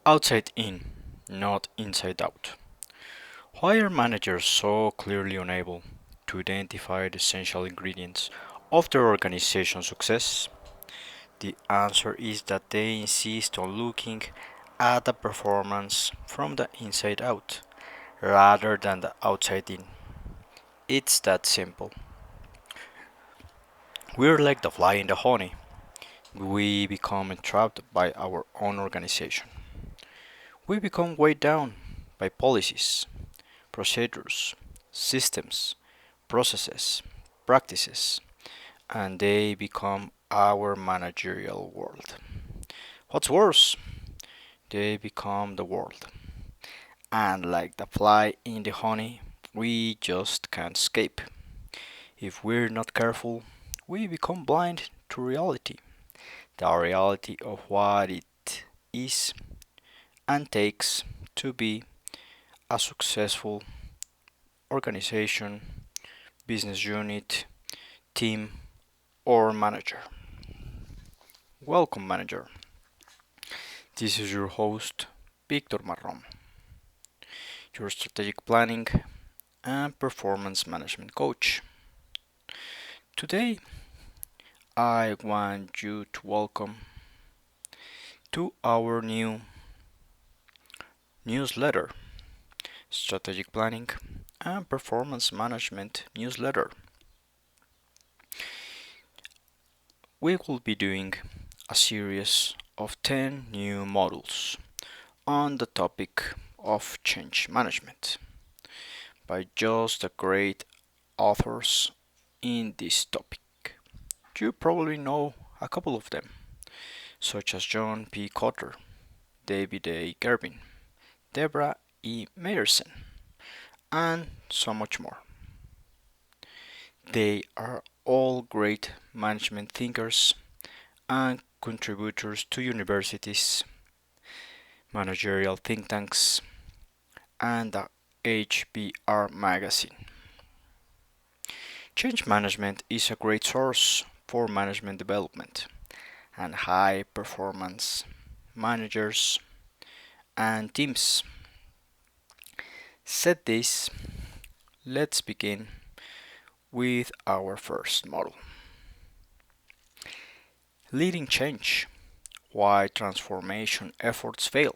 Outside in, not inside out. Why are managers so clearly unable to identify the essential ingredients of their organization's success? The answer is that they insist on looking at the performance from the inside out rather than the outside in. It's that simple. We're like the fly in the honey. We become entrapped by our own organization. We become weighed down by policies, procedures, systems, processes, practices, and they become our managerial world. What's worse, they become the world. And like the fly in the honey, we just can't escape. If we're not careful, we become blind to reality. The reality of what it is and takes to be a successful organization, business unit, team, or manager. Welcome, manager. This is your host, Victor Marron, your strategic planning and performance management coach. Today, I want you to welcome to our new newsletter, Strategic Planning and Performance Management newsletter. We will be doing a series of 10 new modules on the topic of change management by just the great authors in this topic. You probably know a couple of them, such as John P. Kotter, David A. Gervin, Deborah E. Meyerson, and so much more. They are all great management thinkers and contributors to universities, managerial think tanks, and the HBR magazine. Change management is a great source for management development and high performance managers and teams. Said this, let's begin with our first model. Leading Change: Why Transformation Efforts Fail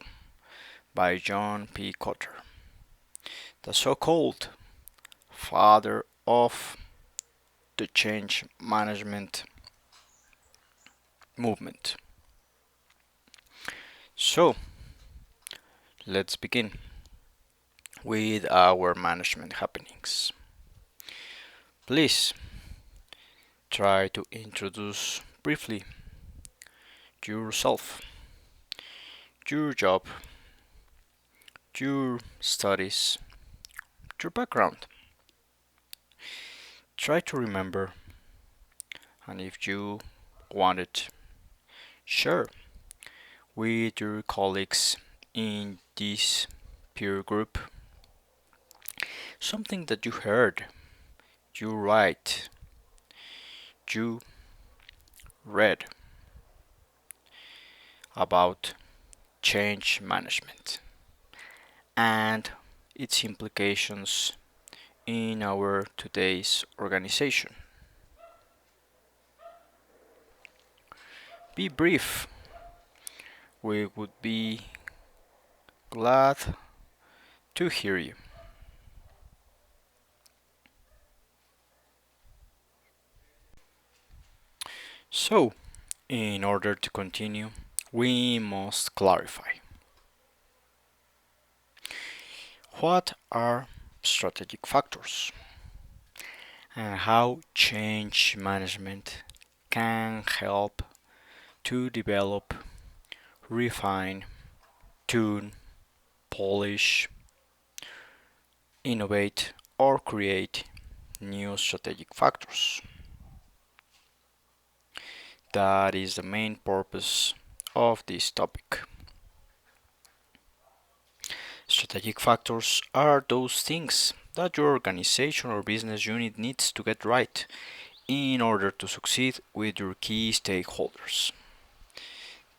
by John P. Kotter, the so-called father of the change management movement. So, let's begin with our management happenings. Please try to introduce briefly yourself, your job, your studies, your background. Try to remember, and if you want it, share with your colleagues in this peer group something that you heard, you write, you read about change management and its implications in our today's organization. Be brief. We would be glad to hear you. So, in order to continue, we must clarify. What are strategic factors and how change management can help to develop, refine, tune, polish, innovate, or create new strategic factors? That is the main purpose of this topic. Strategic factors are those things that your organization or business unit needs to get right in order to succeed with your key stakeholders.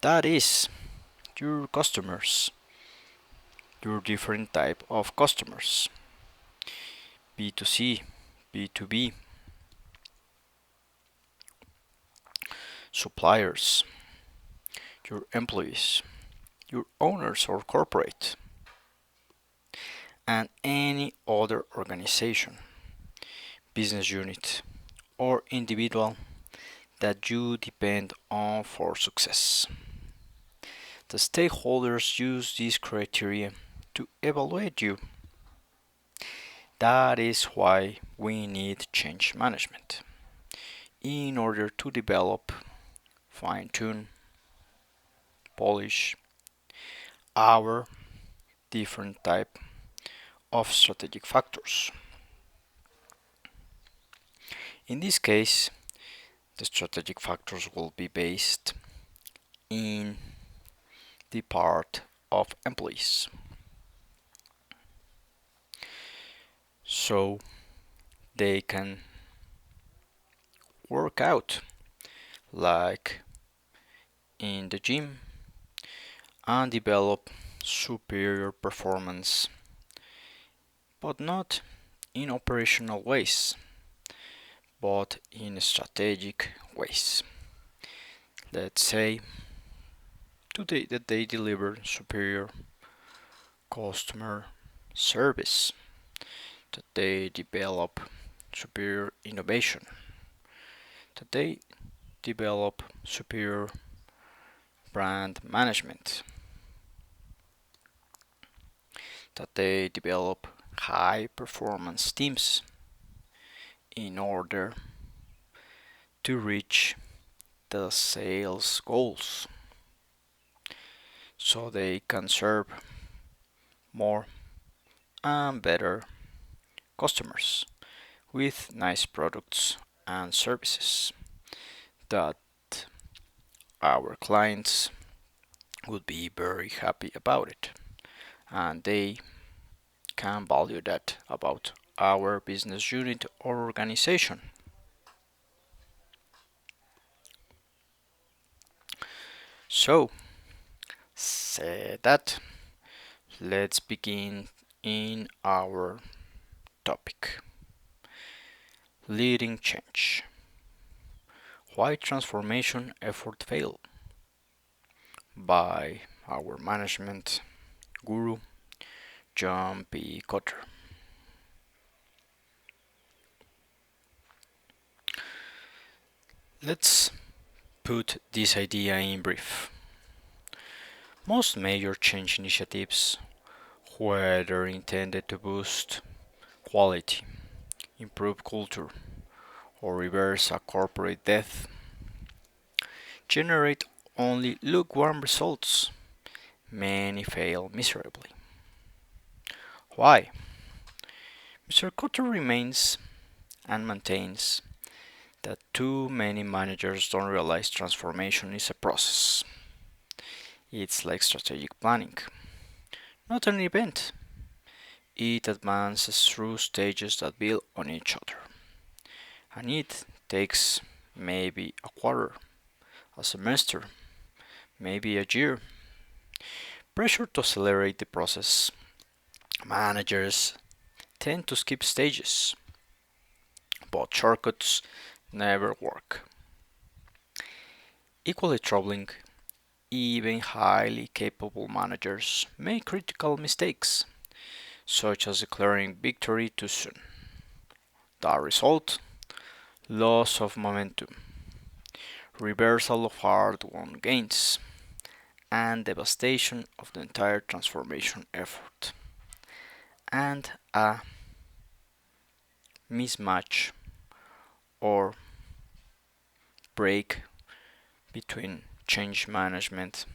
That is, your customers, your different type of customers, B2C, B2B, suppliers, your employees, your owners or corporate, and any other organization, business unit, or individual that you depend on for success. The stakeholders use these criteria to evaluate you. That is why we need change management in order to develop, fine tune, polish our different type of strategic factors. In this case, the strategic factors will be based in the part of employees. So they can work out like in the gym and develop superior performance, but not in operational ways, but in strategic ways. Let's say today that they deliver superior customer service, that they develop superior innovation, that they develop superior brand management, that they develop high performance teams in order to reach the sales goals so they can serve more and better customers with nice products and services that our clients would be very happy about it, and they can value that about our business unit or organization. So, said that, let's begin in our topic. Leading change. Why transformation effort fail? By our management guru, John P. Kotter. Let's put this idea in brief. Most major change initiatives, whether intended to boost quality, improve culture, or reverse a corporate death, generate only lukewarm results. Many fail miserably. Why? Mr. Kotter remains and maintains that too many managers don't realize transformation is a process. It's like strategic planning, not an event. It advances through stages that build on each other, and it takes maybe a quarter, a semester, maybe a year. Pressure to accelerate the process. Managers tend to skip stages, but shortcuts never work. Equally troubling, even highly capable managers make critical mistakes, such as declaring victory too soon. The result? Loss of momentum, reversal of hard-won gains, and devastation of the entire transformation effort, and a mismatch or break between change management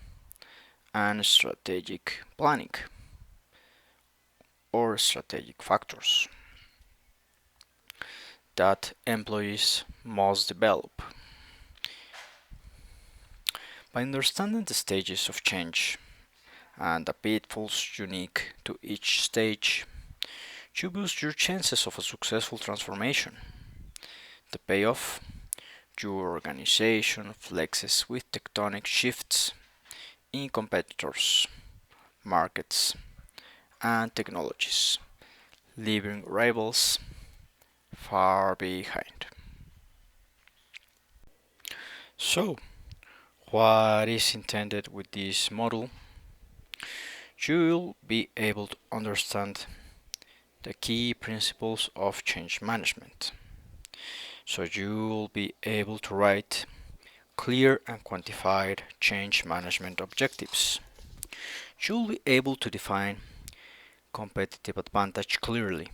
and strategic planning or strategic factors that employees must develop. By understanding the stages of change and the pitfalls unique to each stage, you boost your chances of a successful transformation. The payoff: your organization flexes with tectonic shifts in competitors, markets, and technologies, leaving rivals far behind. So, what is intended with this model? You'll be able to understand the key principles of change management. So you'll be able to write clear and quantified change management objectives. You'll be able to define competitive advantage clearly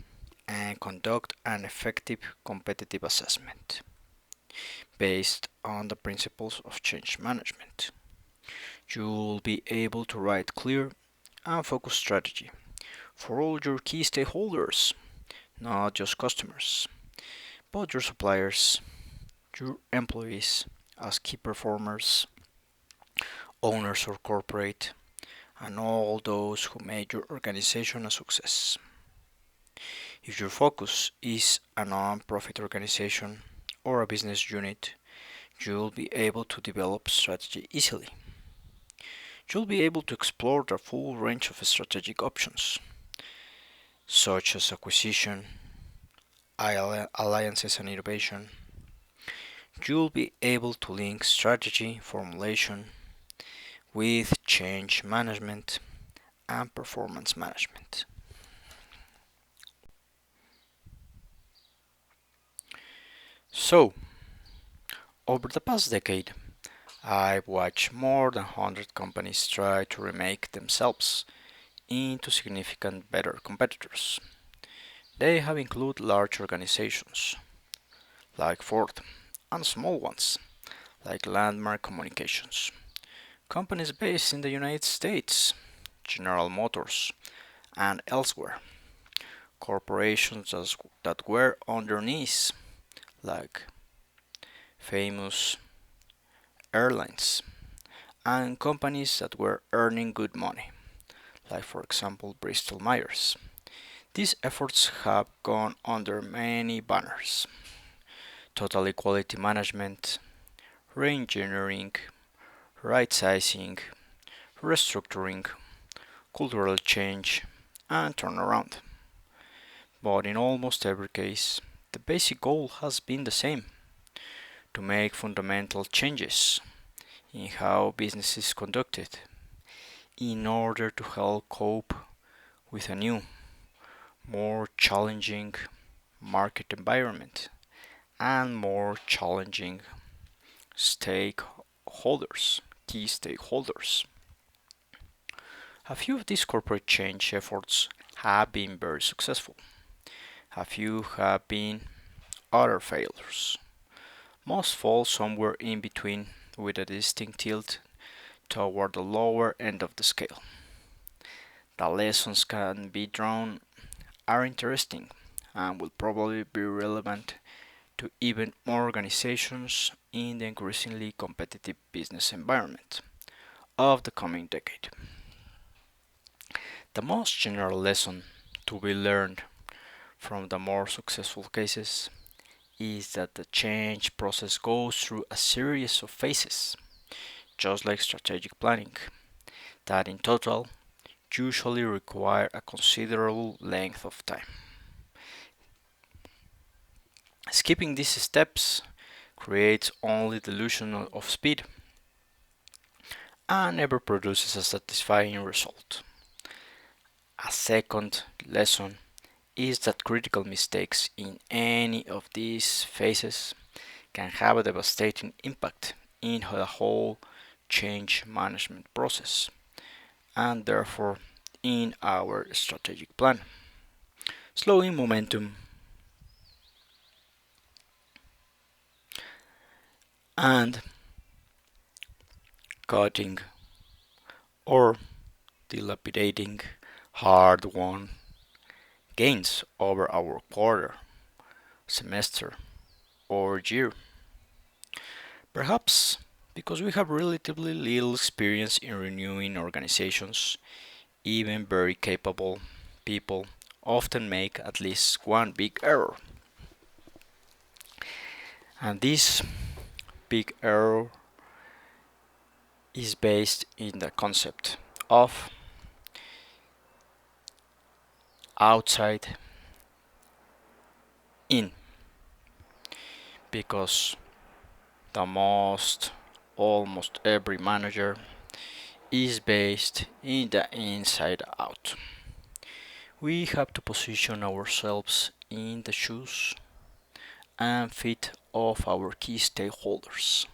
and conduct an effective competitive assessment based on the principles of change management. You'll be able to write clear and focused strategy for all your key stakeholders, not just customers, but your suppliers, your employees as key performers, owners or corporate, and all those who made your organization a success. If your focus is a non-profit organization or a business unit, you'll be able to develop strategy easily. You'll be able to explore the full range of strategic options, such as acquisition, alliances, and innovation. You'll be able to link strategy formulation with change management and performance management. So, over the past decade, I've watched more than 100 companies try to remake themselves into significant better competitors. They have included large organizations like Ford and small ones like Landmark Communications, companies based in the United States, General Motors, and elsewhere, corporations that were on their knees like famous airlines, and companies that were earning good money, like for example Bristol Myers. These efforts have gone under many banners: total quality management, reengineering, right-sizing, restructuring, cultural change, and turnaround. But in almost every case, the basic goal has been the same: to make fundamental changes in how business is conducted in order to help cope with a new, more challenging market environment and more challenging stakeholders, key stakeholders. A few of these corporate change efforts have been very successful. A few have been utter failures. Most fall somewhere in between with a distinct tilt toward the lower end of the scale. The lessons can be drawn are interesting and will probably be relevant to even more organizations in the increasingly competitive business environment of the coming decade. The most general lesson to be learned from the more successful cases is that the change process goes through a series of phases, just like strategic planning, that in total usually require a considerable length of time. Skipping these steps creates only the illusion of speed and never produces a satisfying result. A second lesson is that critical mistakes in any of these phases can have a devastating impact in the whole change management process and therefore in our strategic plan, slowing momentum and cutting or dilapidating hard-won gains over our quarter, semester, or year. Perhaps because we have relatively little experience in renewing organizations, even very capable people often make at least one big error. And this big error is based in the concept of outside in, because almost every manager is based in the inside out. We have to position ourselves in the shoes and feet of our key stakeholders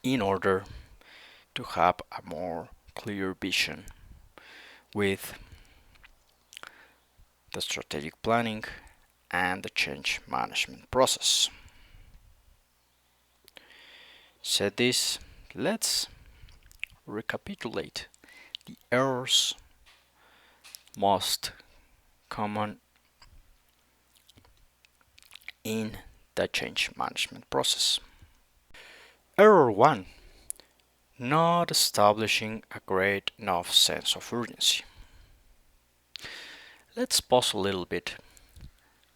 in order to have a more clear vision with the strategic planning and the change management process. Said this, let's recapitulate the errors most common in the change management process. Error 1: not establishing a great enough sense of urgency. Let's pause a little bit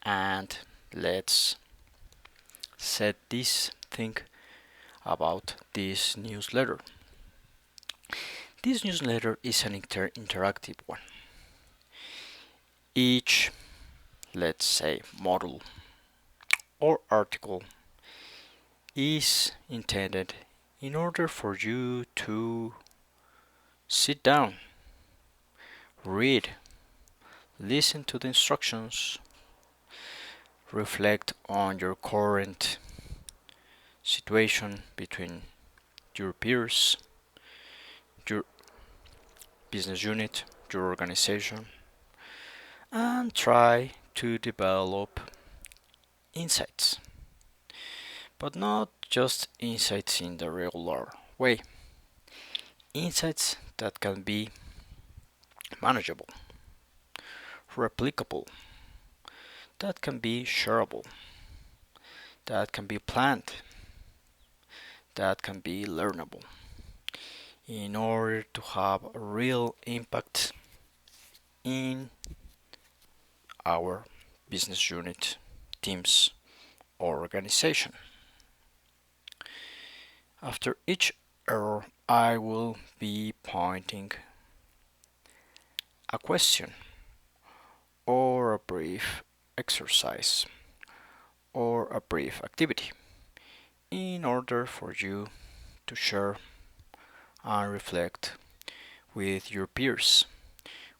and let's set this thing about this newsletter. This newsletter is an interactive one. Each, let's say, module or article is intended in order for you to sit down, read, listen to the instructions, reflect on your current situation between your peers, your business unit, your organization, and try to develop insights. But not just insights in the regular way. Insights that can be manageable, replicable, that can be shareable, that can be planned, that can be learnable, in order to have a real impact in our business unit, teams, or organization. After each error, I will be pointing a question or a brief exercise or a brief activity in order for you to share and reflect with your peers,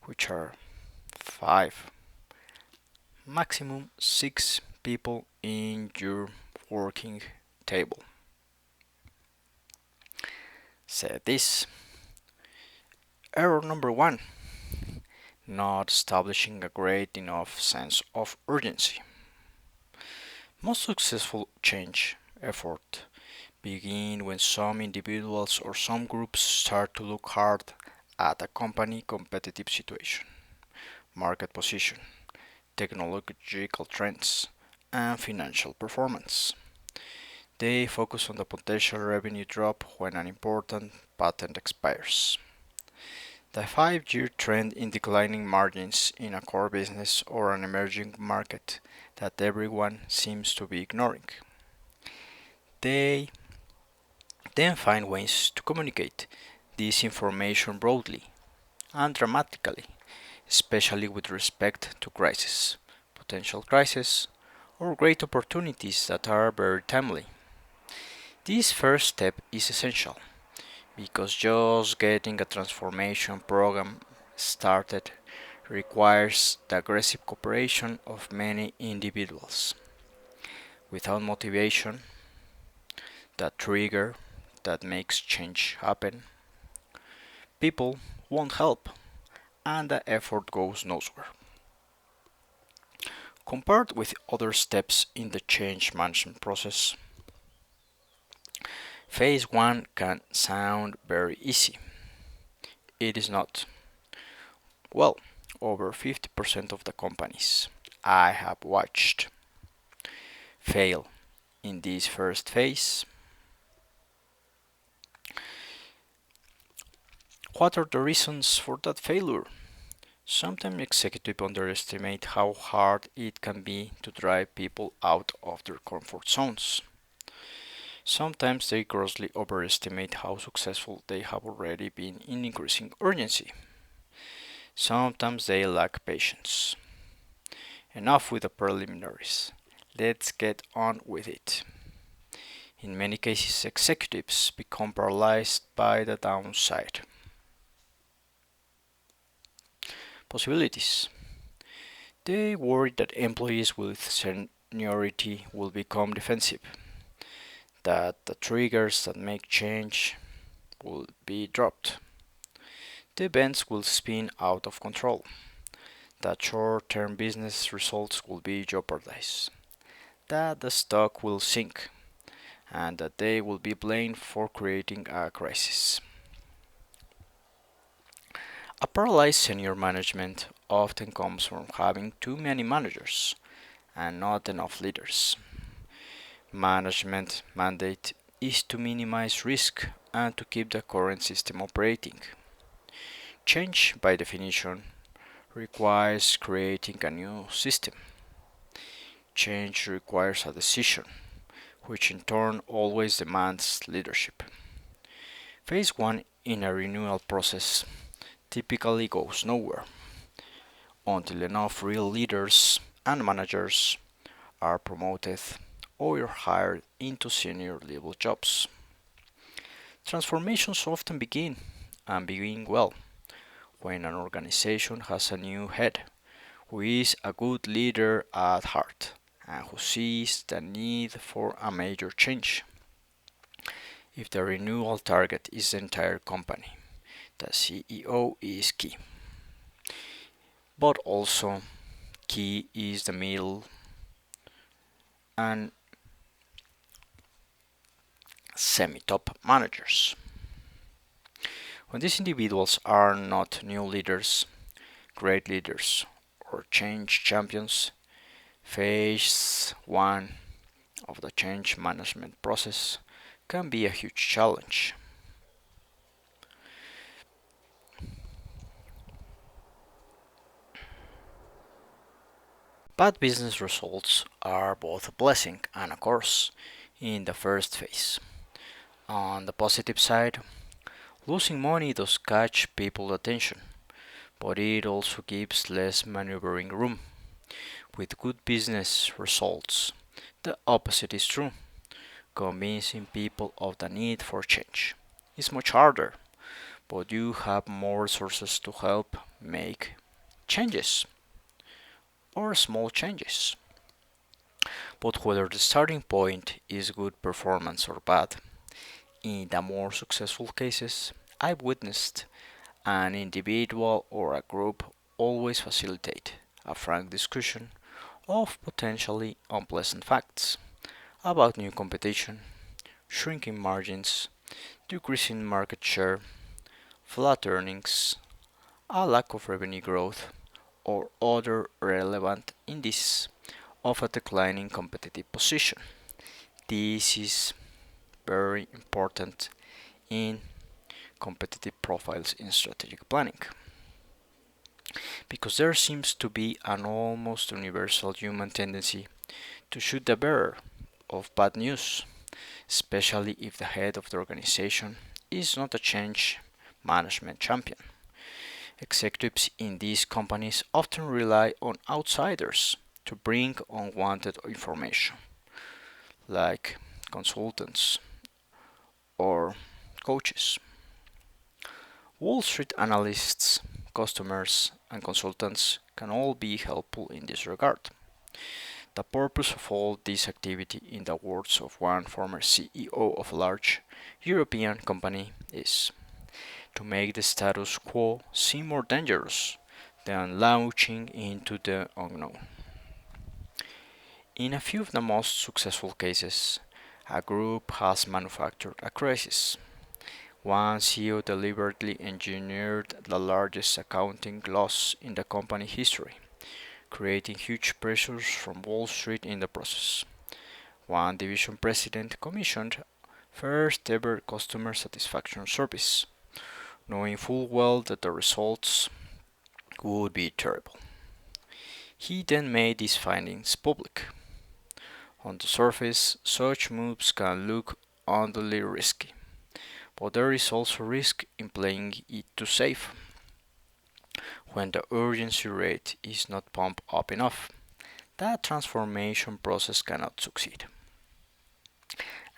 which are 5, maximum 6 people in your working table. Said this, error number 1: not establishing a great enough sense of urgency. Most successful change effort begin when some individuals or some groups start to look hard at a company competitive situation, market position, technological trends, and financial performance. They focus on the potential revenue drop when an important patent expires. The 5-year trend in declining margins in a core business or an emerging market that everyone seems to be ignoring. They then find ways to communicate this information broadly and dramatically, especially with respect to crises, potential crises, or great opportunities that are very timely. This first step is essential because just getting a transformation program started requires the aggressive cooperation of many individuals. Without motivation, that trigger that makes change happen, people won't help and the effort goes nowhere. Compared with other steps in the change management process, phase 1 can sound very easy. It is not. Well, over 50% of the companies I have watched fail in this first phase. What are the reasons for that failure? Sometimes executives underestimate how hard it can be to drive people out of their comfort zones. Sometimes they grossly overestimate how successful they have already been in increasing urgency. Sometimes they lack patience. Enough with the preliminaries. Let's get on with it. In many cases, executives become paralyzed by the downside. Possibilities. They worry that employees with seniority will become defensive, that the triggers that make change will be dropped, the events will spin out of control, that short term business results will be jeopardized, that the stock will sink, and that they will be blamed for creating a crisis. A paralyzed senior management often comes from having too many managers and not enough leaders. Management mandate is to minimize risk and to keep the current system operating. Change, by definition, requires creating a new system. Change requires a decision, which in turn always demands leadership. Phase 1 in a renewal process typically goes nowhere until enough real leaders and managers are promoted or hired into senior level jobs. Transformations often begin, and begin well, when an organization has a new head who is a good leader at heart and who sees the need for a major change. If the renewal target is the entire company, the CEO is key. But also, key is the middle and semi top managers. When these individuals are not new leaders, great leaders, or change champions, phase 1 of the change management process can be a huge challenge. Bad business results are both a blessing and a curse in the first phase. On the positive side, losing money does catch people's attention, but it also gives less maneuvering room. With good business results, the opposite is true. Convincing people of the need for change is much harder, but you have more resources to help make changes or small changes. But whether the starting point is good performance or bad, in the more successful cases, I've witnessed an individual or a group always facilitate a frank discussion of potentially unpleasant facts about new competition, shrinking margins, decreasing market share, flat earnings, a lack of revenue growth, or other relevant indices of a declining competitive position. This is very important in competitive profiles in strategic planning because there seems to be an almost universal human tendency to shoot the bearer of bad news, especially if the head of the organization is not a change management champion. Executives in these companies often rely on outsiders to bring unwanted information, like consultants or coaches. Wall Street analysts, customers, and consultants can all be helpful in this regard. The purpose of all this activity, in the words of one former CEO of a large European company, is to make the status quo seem more dangerous than launching into the unknown. In a few of the most successful cases, a group has manufactured a crisis. One CEO deliberately engineered the largest accounting loss in the company history, creating huge pressures from Wall Street in the process. One division president commissioned first ever customer satisfaction service, knowing full well that the results would be terrible. He then made these findings public. On the surface, such moves can look unduly risky, but there is also risk in playing it too safe. When the urgency rate is not pumped up enough, that transformation process cannot succeed.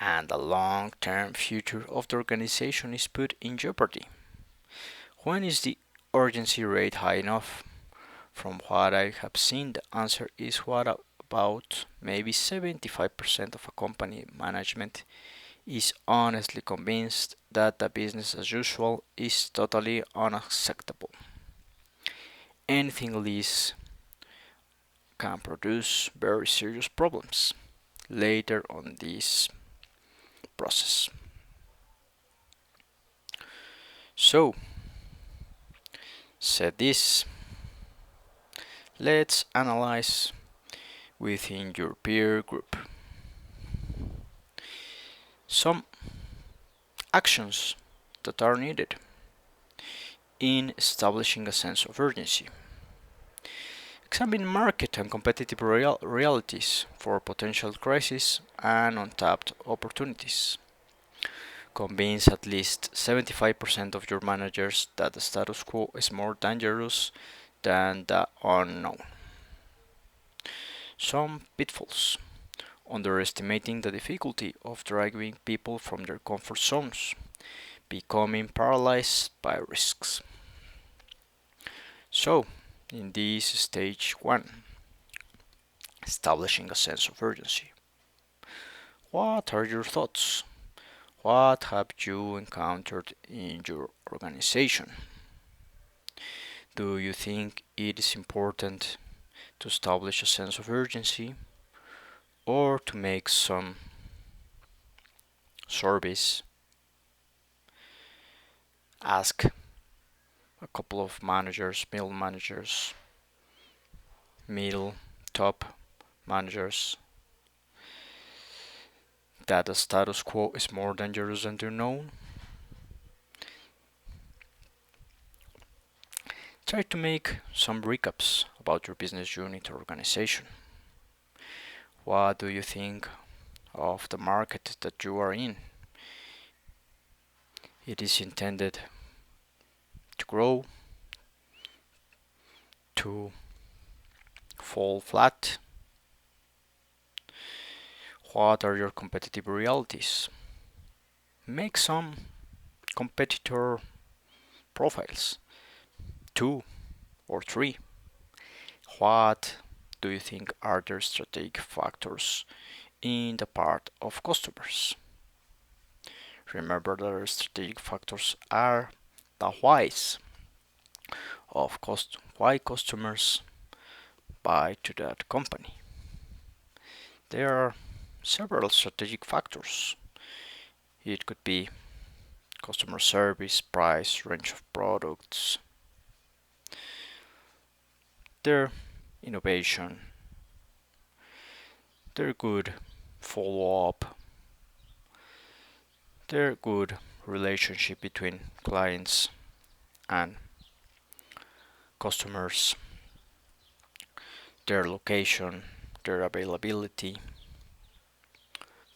And the long term future of the organization is put in jeopardy. When is the urgency rate high enough? From what I have seen, the answer is what about maybe 75% of a company management is honestly convinced that the business as usual is totally unacceptable. Anything less can produce very serious problems later on this process. So, said this, let's analyze within your peer group some actions that are needed in establishing a sense of urgency. Examine market and competitive realities for potential crises and untapped opportunities. Convince at least 75% of your managers that the status quo is more dangerous than the unknown. Some pitfalls: underestimating the difficulty of driving people from their comfort zones, becoming paralyzed by risks. So, in this stage 1, establishing a sense of urgency. What are your thoughts? What have you encountered in your organization? Do you think it is important to establish a sense of urgency or to make some service? Ask a couple of managers, middle, top managers that the status quo is more dangerous than the unknown. Try to make some recaps about your business unit or organization. What do you think of the market that you are in? It is intended to grow, to fall flat. What are your competitive realities? Make some competitor profiles, 2 or 3. What do you think are the strategic factors in the part of customers? Remember that the strategic factors are the whys of why customers buy to that company. There are several strategic factors. It could be customer service, price, range of products, their innovation, their good follow-up, their good relationship between clients and customers, their location, their availability.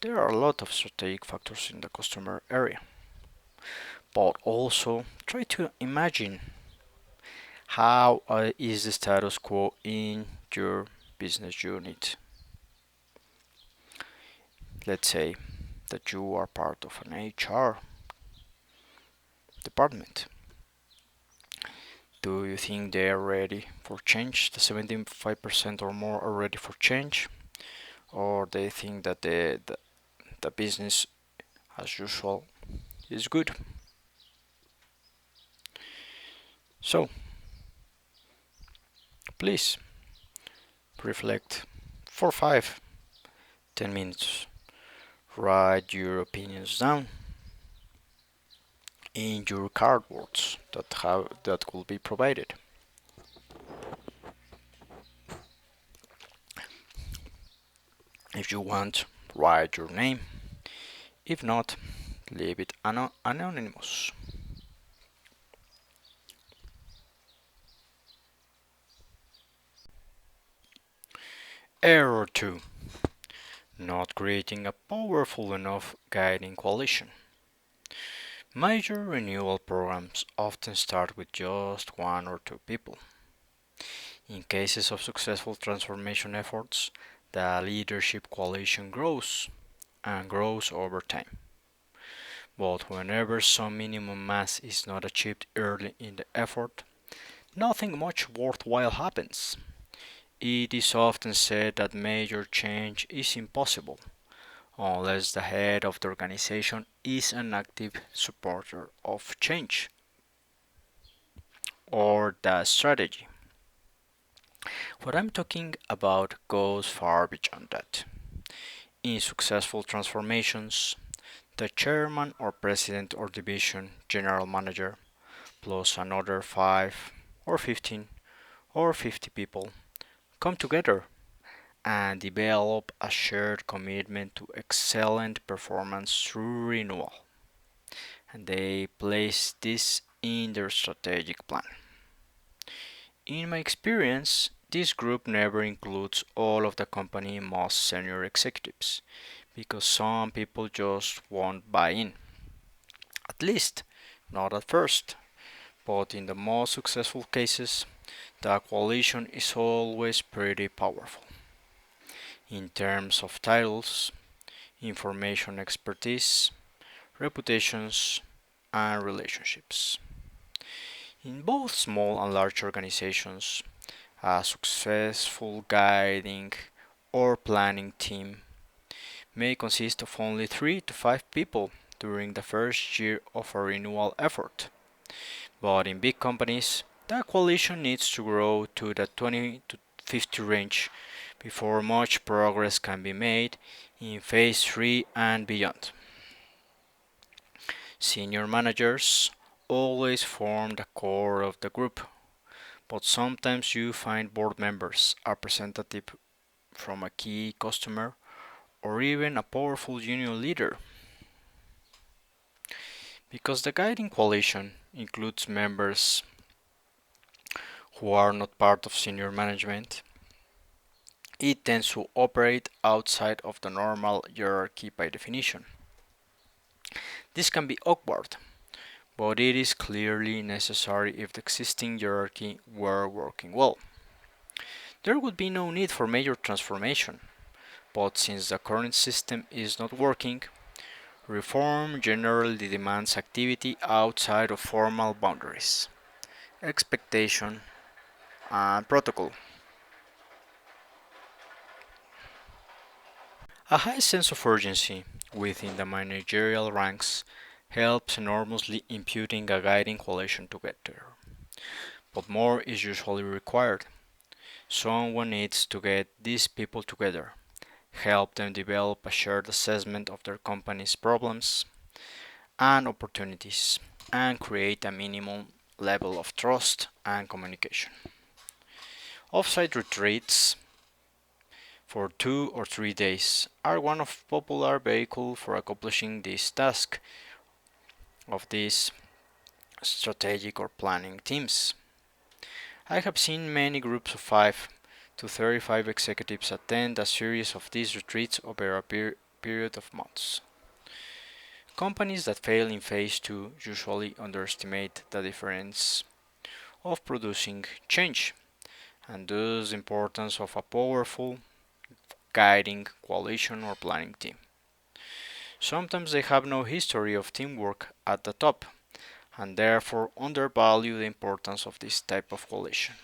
There are a lot of strategic factors in the customer area, but also try to imagine how is the status quo in your business unit. Let's say that you are part of an HR department. Do you think they are ready for change? The 75% or more are ready for change, or they think that the business as usual is good? So, please reflect for 5-10 minutes. Write your opinions down in your cardboards that will be provided. If you want, write your name. If not, leave it anonymous. Error 2. Not creating a powerful enough guiding coalition. Major renewal programs often start with just one or two people. In cases of successful transformation efforts, the leadership coalition grows and grows over time. But whenever some minimum mass is not achieved early in the effort, nothing much worthwhile happens. It is often said that major change is impossible unless the head of the organization is an active supporter of change or the strategy. What I'm talking about goes far beyond that. In successful transformations, the chairman or president or division general manager plus another 5 or 15 or 50 people come together and develop a shared commitment to excellent performance through renewal. And they place this in their strategic plan. In my experience, this group never includes all of the company's most senior executives because some people just won't buy in. At least, not at first. But in the most successful cases, the coalition is always pretty powerful. In terms of titles, information expertise, reputations, and relationships. In both small and large organizations, a successful guiding or planning team may consist of only 3 to 5 people during the first year of a renewal effort. But in big companies, the coalition needs to grow to the 20 to 50 range before much progress can be made in phase 3 and beyond. Senior managers always form the core of the group, but sometimes you find board members, a representative from a key customer, or even a powerful union leader. Because the guiding coalition includes members who are not part of senior management, it tends to operate outside of the normal hierarchy by definition. This can be awkward, but it is clearly necessary if the existing hierarchy were working well. There would be no need for major transformation, but since the current system is not working, reform generally demands activity outside of formal boundaries, expectation, and protocol. A high sense of urgency within the managerial ranks helps enormously in putting a guiding coalition together. But more is usually required. Someone needs to get these people together, help them develop a shared assessment of their company's problems and opportunities, and create a minimum level of trust and communication. Offsite retreats for 2 or 3 days are one of popular vehicle for accomplishing this task of these strategic or planning teams. I have seen many groups of 5 to 35 executives attend a series of these retreats over a period of months. Companies that fail in phase 2 usually underestimate the difference of producing change and thus the importance of a powerful guiding coalition or planning team. Sometimes they have no history of teamwork at the top and therefore undervalue the importance of this type of coalition.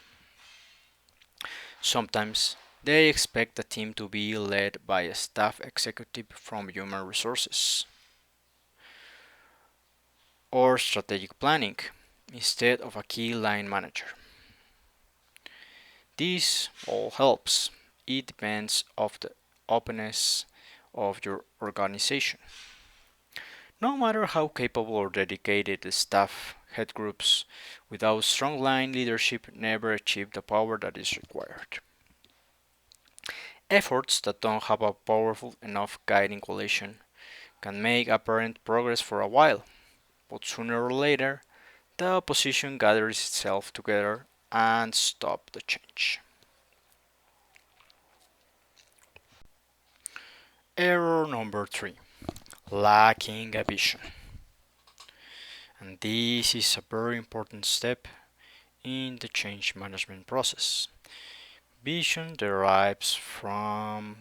Sometimes they expect the team to be led by a staff executive from human resources or strategic planning instead of a key line manager. This all helps. It depends on the openness of your organization. No matter how capable or dedicated the staff head groups, without strong line leadership never achieve the power that is required. Efforts that don't have a powerful enough guiding coalition can make apparent progress for a while, but sooner or later the opposition gathers itself together and stop the change. Error number 3. Lacking a vision. And this is a very important step in the change management process. Vision derives from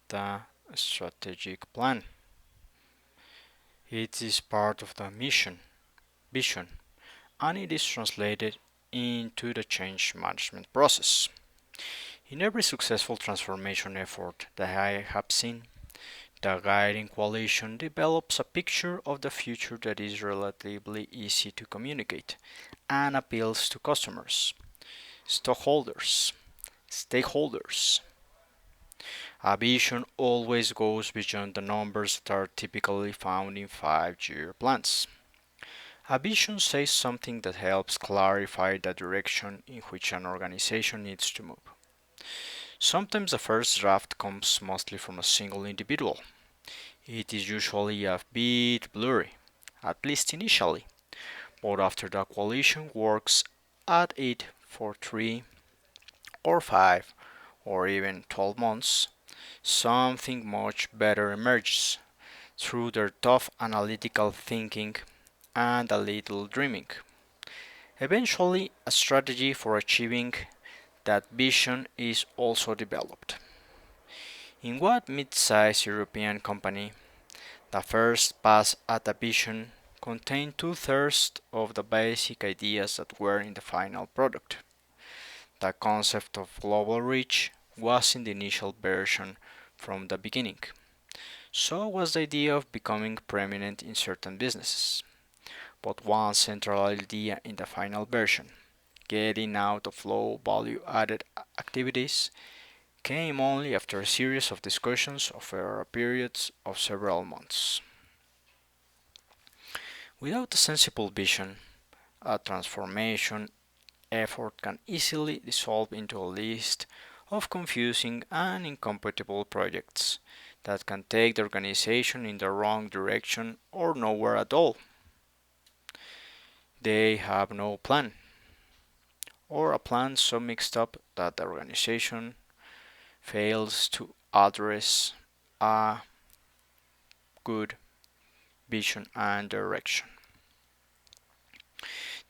the strategic plan. It is part of the mission, vision, and it is translated into the change management process. In every successful transformation effort that I have seen, the guiding coalition develops a picture of the future that is relatively easy to communicate and appeals to customers, stockholders, stakeholders. A vision always goes beyond the numbers that are typically found in 5-year plans. A vision says something that helps clarify the direction in which an organization needs to move. Sometimes the first draft comes mostly from a single individual. It is usually a bit blurry, at least initially, but after the coalition works at it for 3 or 5 or even 12 months, something much better emerges through their tough analytical thinking and a little dreaming. Eventually, a strategy for achieving that vision is also developed. In what mid-sized European company, the first pass at a vision contained two-thirds of the basic ideas that were in the final product. The concept of global reach was in the initial version from the beginning. So was the idea of becoming preeminent in certain businesses. But one central idea in the final version, getting out of low value added activities, came only after a series of discussions over periods of several months. Without a sensible vision, a transformation effort can easily dissolve into a list of confusing and incompatible projects that can take the organization in the wrong direction or nowhere at all. They have no plan, or a plan so mixed up that the organization fails to address a good vision and direction.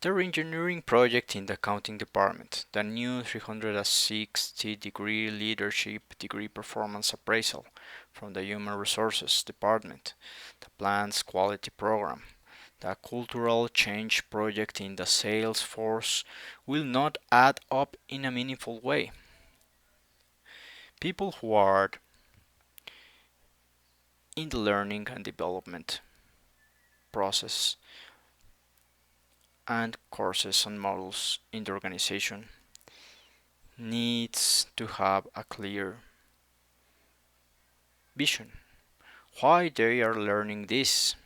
The reengineering project in the accounting department, the new 360-degree leadership degree performance appraisal from the human resources department, the plant's quality program, the cultural change project in the sales force will not add up in a meaningful way. People who are in the learning and development process and courses and models in the organization needs to have a clear vision. Why they are learning this,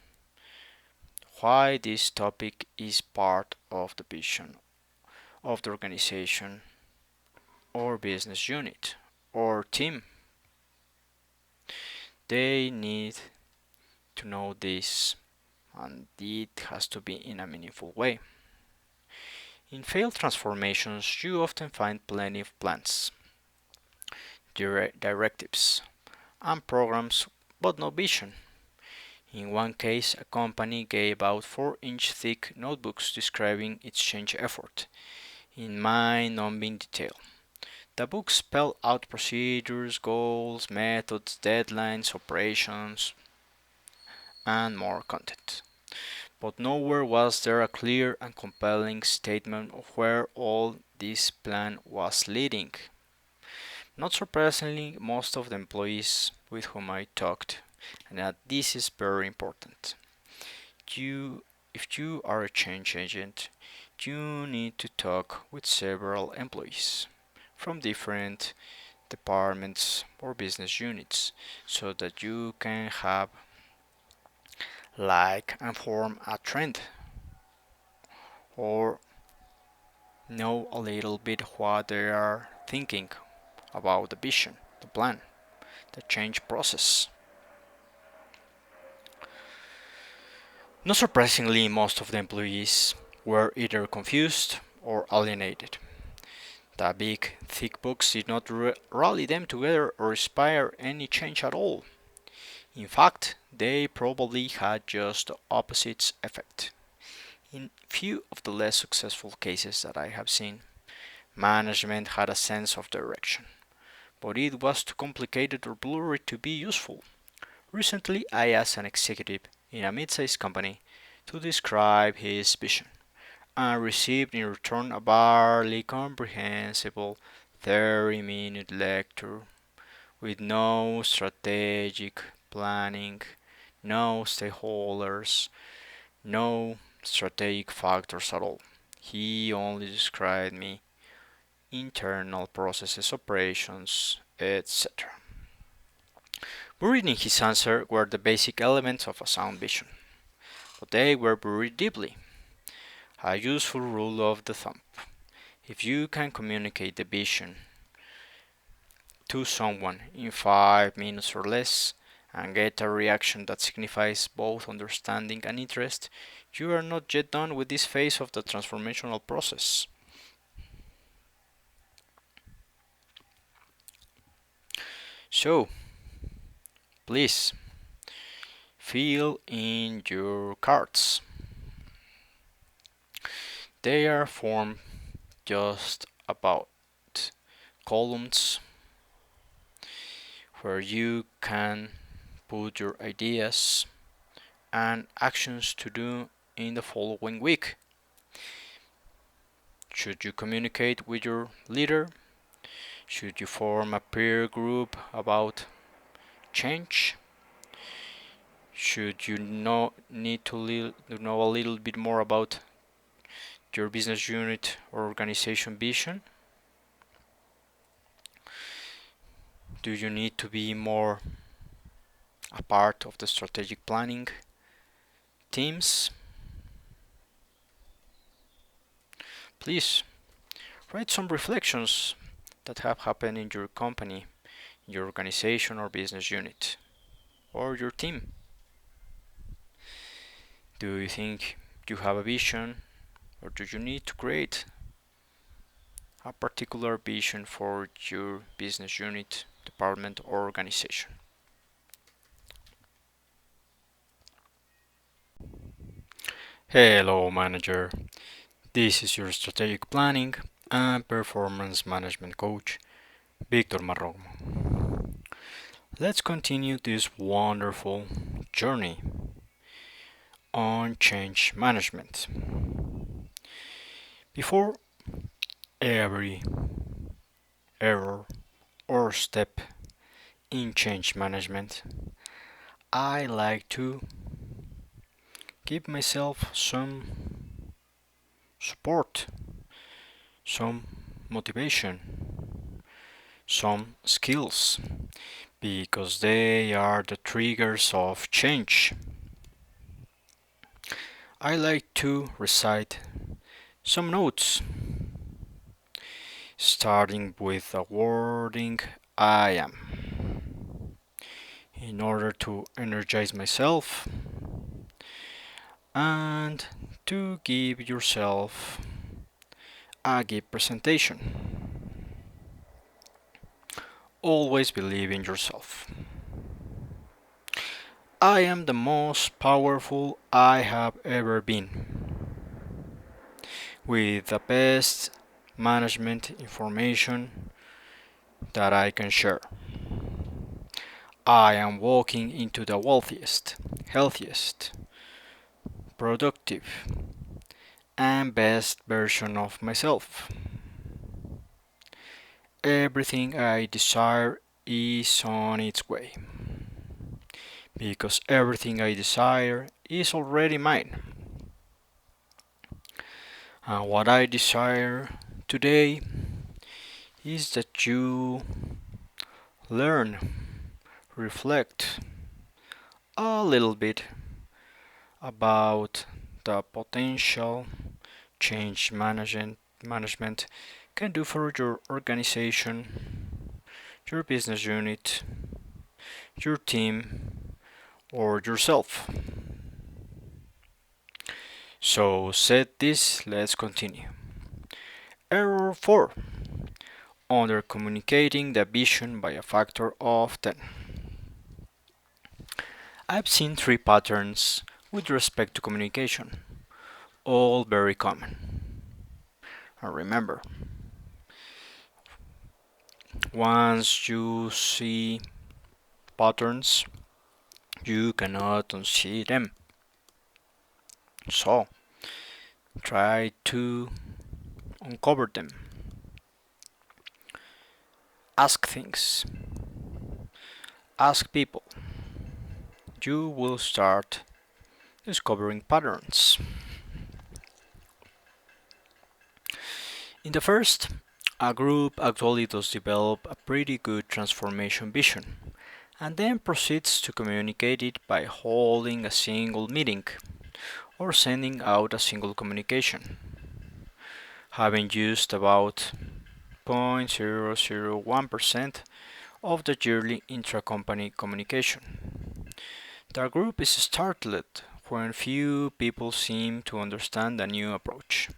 why this topic is part of the vision of the organization or business unit or team. They need to know this, and it has to be in a meaningful way. In failed transformations, you often find plenty of plans, directives, and programs, but no vision. In one case, a company gave out 4-inch thick notebooks describing its change effort, in mind-numbing detail. The books spell out procedures, goals, methods, deadlines, operations, and more content. But nowhere was there a clear and compelling statement of where all this plan was leading. Not surprisingly, most of the employees with whom I talked, and that this is very important. If you are a change agent, you need to talk with several employees from different departments or business units so that you can have like and form a trend or know a little bit what they are thinking about the vision, the plan, the change process. Not surprisingly, most of the employees were either confused or alienated. The big, thick books did not rally them together or inspire any change at all. In fact, they probably had just the opposite effect. few of the less successful cases that I have seen, management had a sense of direction, but it was too complicated or blurry to be useful. Recently, I asked an executive in a mid-sized company to describe his vision and received in return a barely comprehensible 30-minute lecture with no strategic planning, no stakeholders, no strategic factors at all. He only described me internal processes, operations, etc. Buried in his answer were the basic elements of a sound vision, but they were buried deeply. A useful rule of the thumb. If you can communicate the vision to someone in 5 minutes or less and get a reaction that signifies both understanding and interest, you are not yet done with this phase of the transformational process. So, please fill in your cards. They are formed just about columns where you can put your ideas and actions to do in the following week. Should you communicate with your leader? Should you form a peer group about change? Should you need to know a little bit more about your business unit or organization vision? Do you need to be more a part of the strategic planning teams? Please write some reflections that have happened in your company, your organization or business unit, or your team. Do you think you have a vision, or do you need to create a particular vision for your business unit, department, or organization? Hello, manager. This is your strategic planning and performance management coach, Victor Marromo. Let's continue this wonderful journey on change management. Before every error or step in change management, I like to give myself some support, some motivation, some skills, because they are the triggers of change. I like to recite some notes, starting with the wording I am, in order to energize myself and to give yourself a good presentation. Always believe in yourself. I am the most powerful I have ever been, with the best management information that I can share. I am walking into the wealthiest, healthiest, productive, and best version of myself. Everything I desire is on its way, because everything I desire is already mine. And what I desire today is that you learn, reflect a little bit about the potential change management can do for your organization, your business unit, your team, or yourself. So said this, let's continue. Error 4. Under communicating the vision by a factor of 10. I've seen 3 patterns with respect to communication. all very common. And remember, once you see patterns, you cannot unsee them. So, try to uncover them. Ask things. Ask people. You will start discovering patterns. In the first, a group actually does develop a pretty good transformation vision and then proceeds to communicate it by holding a single meeting or sending out a single communication, having used about 0.001% of the yearly intra-company communication. The group is startled when few people seem to understand the new approach.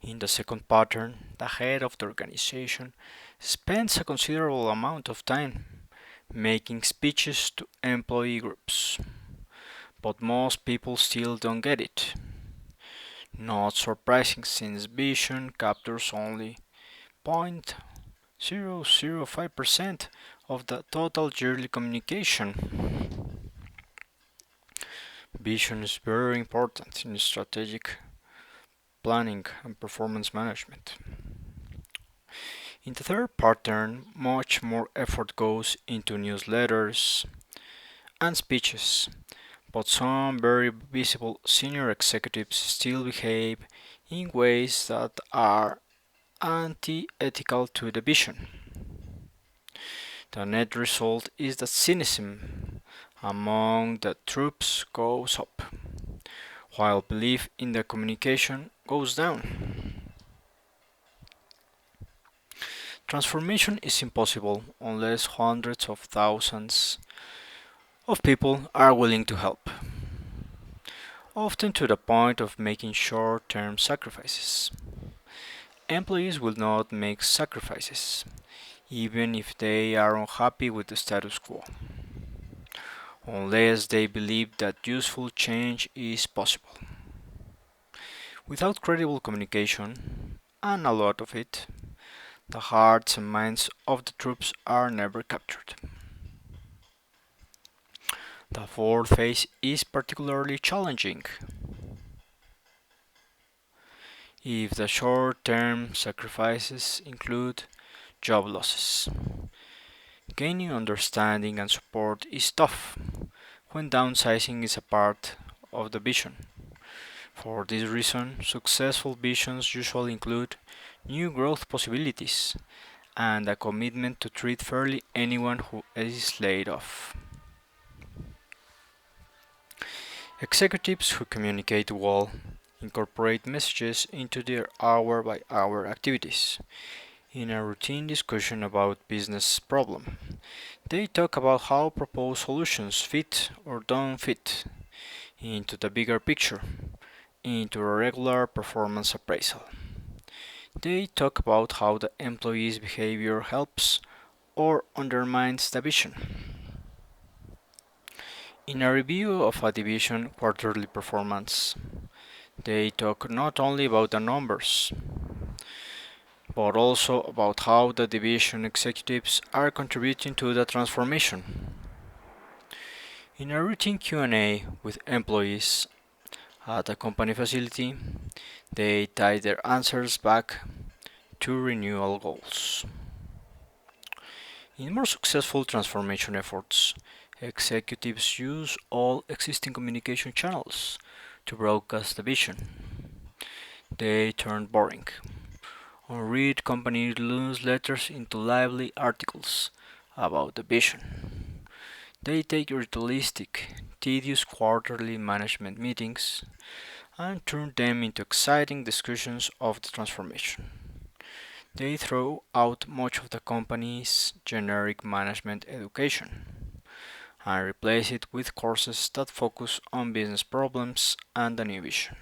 In the second pattern, the head of the organization spends a considerable amount of time making speeches to employee groups, but most people still don't get it. Not surprising since vision captures only 0.005% of the total yearly communication. Vision is very important in strategic planning and performance management. In the third pattern, much more effort goes into newsletters and speeches, but some very visible senior executives still behave in ways that are anti-ethical to the vision. The net result is that cynicism among the troops goes up, while belief in the communication goes down. Transformation is impossible unless hundreds of thousands of people are willing to help, often to the point of making short-term sacrifices. Employees will not make sacrifices, even if they are unhappy with the status quo, unless they believe that useful change is possible. Without credible communication, and a lot of it, the hearts and minds of the troops are never captured. The fourth phase is particularly challenging. If the short-term sacrifices include job losses, gaining understanding and support is tough when downsizing is a part of the vision. For this reason, successful visions usually include new growth possibilities and a commitment to treat fairly anyone who is laid off. Executives who communicate well incorporate messages into their hour-by-hour activities. In a routine discussion about business problem, they talk about how proposed solutions fit or don't fit into the bigger picture, into a regular performance appraisal. They talk about how the employee's behavior helps or undermines the vision. In a review of a division quarterly performance, they talk not only about the numbers, but also about how the division executives are contributing to the transformation. In a routine Q&A with employees at a company facility, they tie their answers back to renewal goals. In more successful transformation efforts, executives use all existing communication channels to broadcast the vision. They turn boring, unread company newsletters into lively articles about the vision. They take ritualistic, tedious quarterly management meetings and turn them into exciting discussions of the transformation. They throw out much of the company's generic management education and replace it with courses that focus on business problems and the new vision.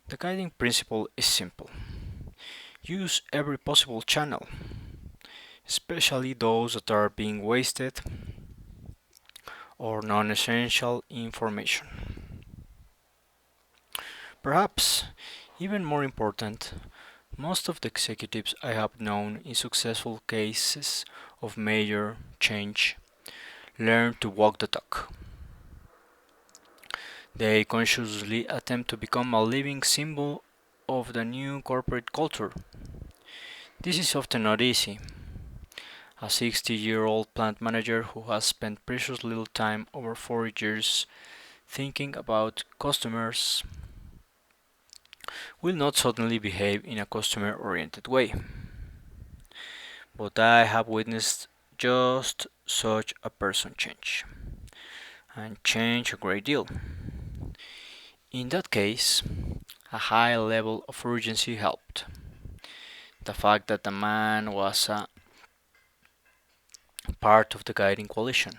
The guiding principle is simple. Use every possible channel, especially those that are being wasted or non-essential information. Perhaps even more important, most of the executives I have known in successful cases of major change learn to walk the talk. They consciously attempt to become a living symbol of the new corporate culture. This is often not easy. A 60-year-old plant manager who has spent precious little time over 4 years thinking about customers will not suddenly behave in a customer oriented way. But I have witnessed just such a person change, and change a great deal. In that case, a high level of urgency helped. The fact that the man was a part of the guiding coalition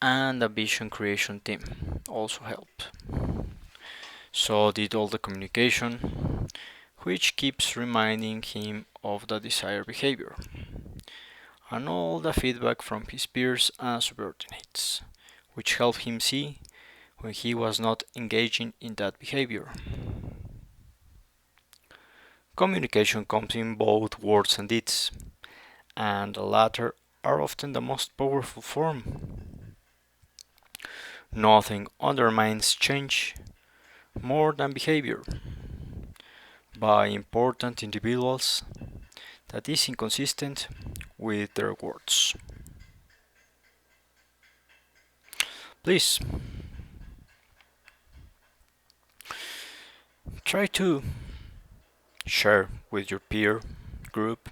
and the vision creation team also helped. So did all the communication, which keeps reminding him of the desired behavior, and all the feedback from his peers and subordinates, which helped him see when he was not engaging in that behavior. Communication comes in both words and deeds, and the latter are often the most powerful form. Nothing undermines change more than behavior by important individuals that is inconsistent with their words. Please try to share with your peer group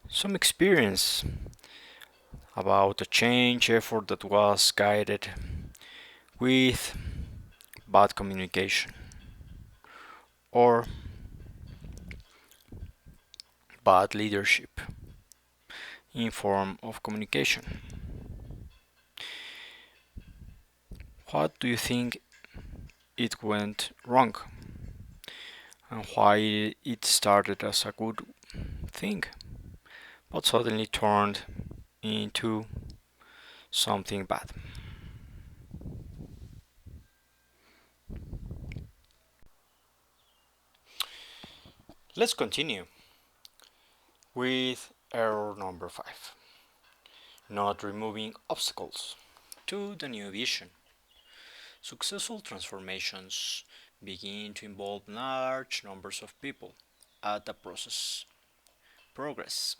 some experience about a change effort that was guided with bad communication or bad leadership in form of communication. What do you think it went wrong and why it started as a good thing but suddenly turned into something bad? Let's continue with error number 5, not removing obstacles to the new vision. Successful transformations begin to involve large numbers of people at the process progress.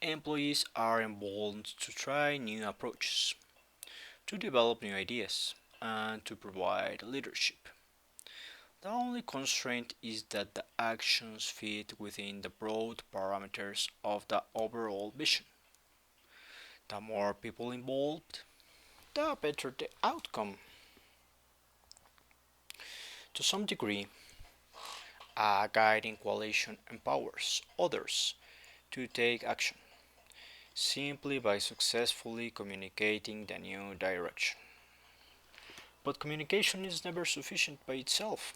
Employees are involved to try new approaches, to develop new ideas, and to provide leadership. The only constraint is that the actions fit within the broad parameters of the overall vision. The more people involved, the better the outcome. To some degree, a guiding coalition empowers others to take action simply by successfully communicating the new direction. But communication is never sufficient by itself.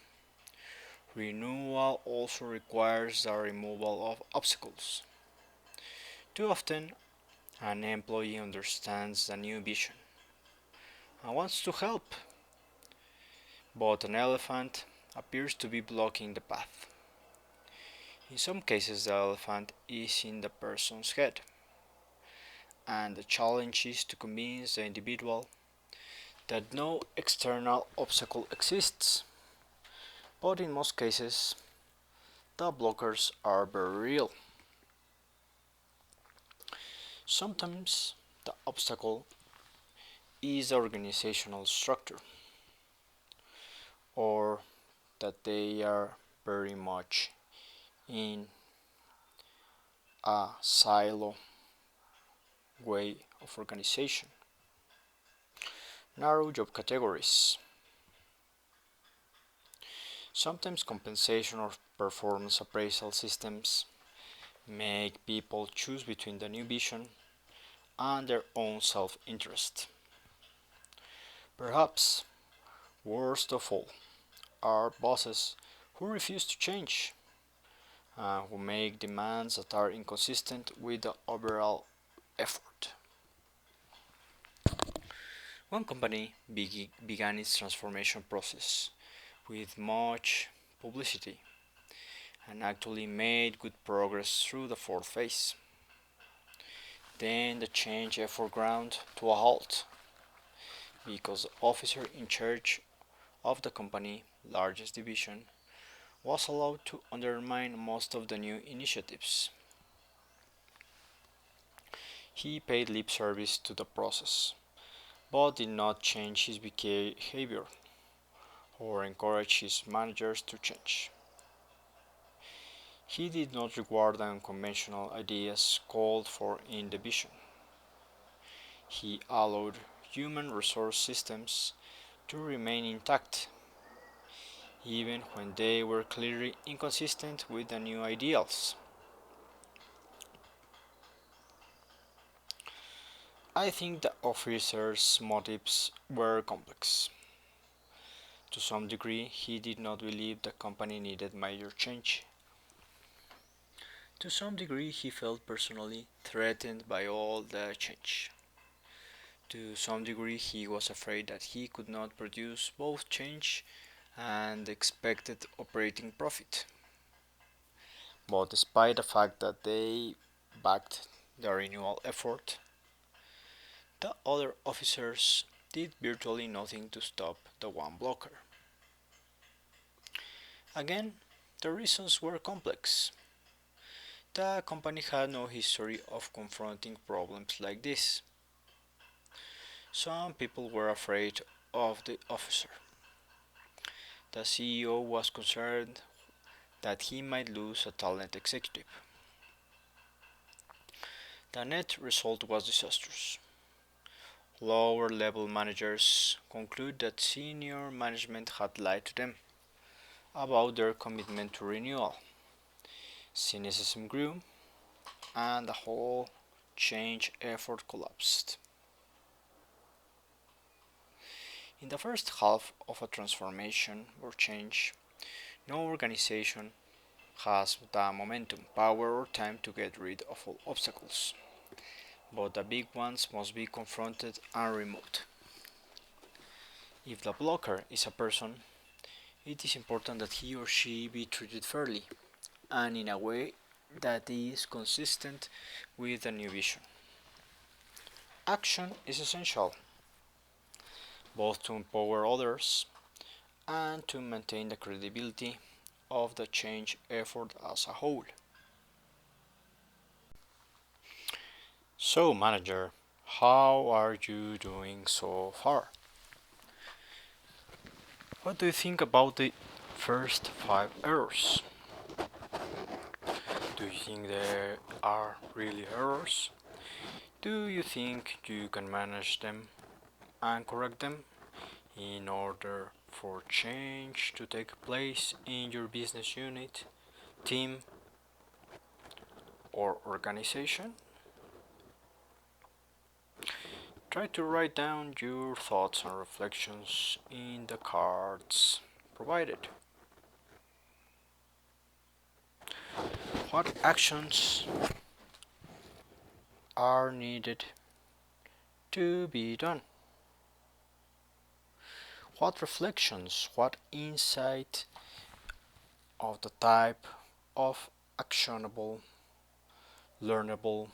Renewal also requires the removal of obstacles. Too often, an employee understands the new vision and wants to help, but an elephant appears to be blocking the path. In some cases, the elephant is in the person's head, and the challenge is to convince the individual that no external obstacle exists. But in most cases, the blockers are very real. Sometimes the obstacle is the organizational structure, or that they are very much in a silo way of organization. Narrow job categories. Sometimes compensation or performance appraisal systems make people choose between the new vision and their own self interest. Perhaps, worst of all, are bosses who refuse to change, who make demands that are inconsistent with the overall effort. One company began its transformation process with much publicity and actually made good progress through the fourth phase. Then the change effort ground to a halt because the officer in charge of the company's largest division was allowed to undermine most of the new initiatives. He paid lip service to the process, but did not change his behavior or encourage his managers to change. He did not reward the unconventional ideas called for in the vision. He allowed human resource systems to remain intact, even when they were clearly inconsistent with the new ideals. I think the officer's motives were complex. To some degree, he did not believe the company needed major change. To some degree, he felt personally threatened by all the change. To some degree, he was afraid that he could not produce both change and expected operating profit. But despite the fact that they backed the renewal effort, the other officers did virtually nothing to stop the one blocker. Again, the reasons were complex. The company had no history of confronting problems like this. Some people were afraid of the officer. The CEO was concerned that he might lose a talented executive. The net result was disastrous. Lower level managers conclude that senior management had lied to them about their commitment to renewal. Cynicism grew, and the whole change effort collapsed. In the first half of a transformation or change, no organization has the momentum, power, or time to get rid of all obstacles, but the big ones must be confronted and removed. If the blocker is a person, it is important that he or she be treated fairly and in a way that is consistent with the new vision. Action is essential, both to empower others and to maintain the credibility of the change effort as a whole. So, manager, how are you doing so far? What do you think about the first 5 errors? Do you think there are really errors? Do you think you can manage them and correct them in order for change to take place in your business unit, team, or organization? Try to write down your thoughts and reflections in the cards provided. What actions are needed to be done? What reflections, what insight of the type of actionable, learnable,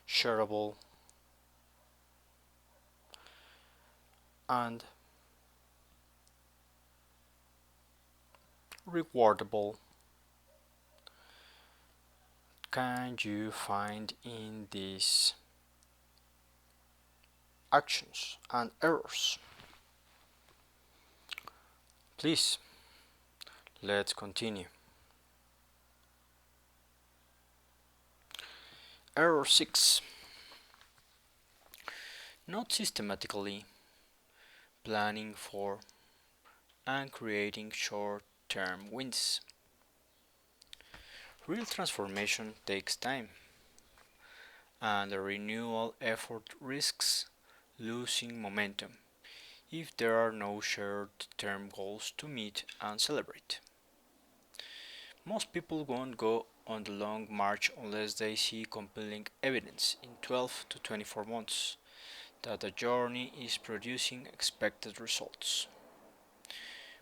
shareable, and rewardable can you find in these actions and errors? Please, let's continue. Error 6. Not systematically planning for and creating short-term wins. Real transformation takes time, and the renewal effort risks losing momentum if there are no short-term goals to meet and celebrate. Most people won't go on the long march unless they see compelling evidence in 12 to 24 months that the journey is producing expected results.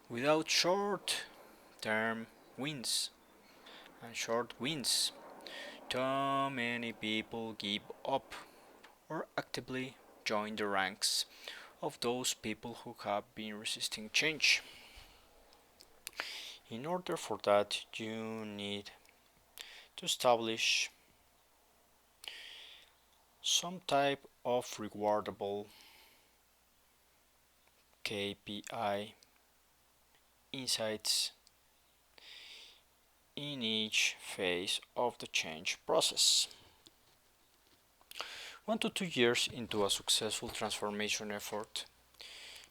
Without short term wins and short wins, too many people give up or actively join the ranks of those people who have been resisting change. In order for that, you need to establish some type of rewardable KPI insights in each phase of the change process. 1 to 2 years into a successful transformation effort,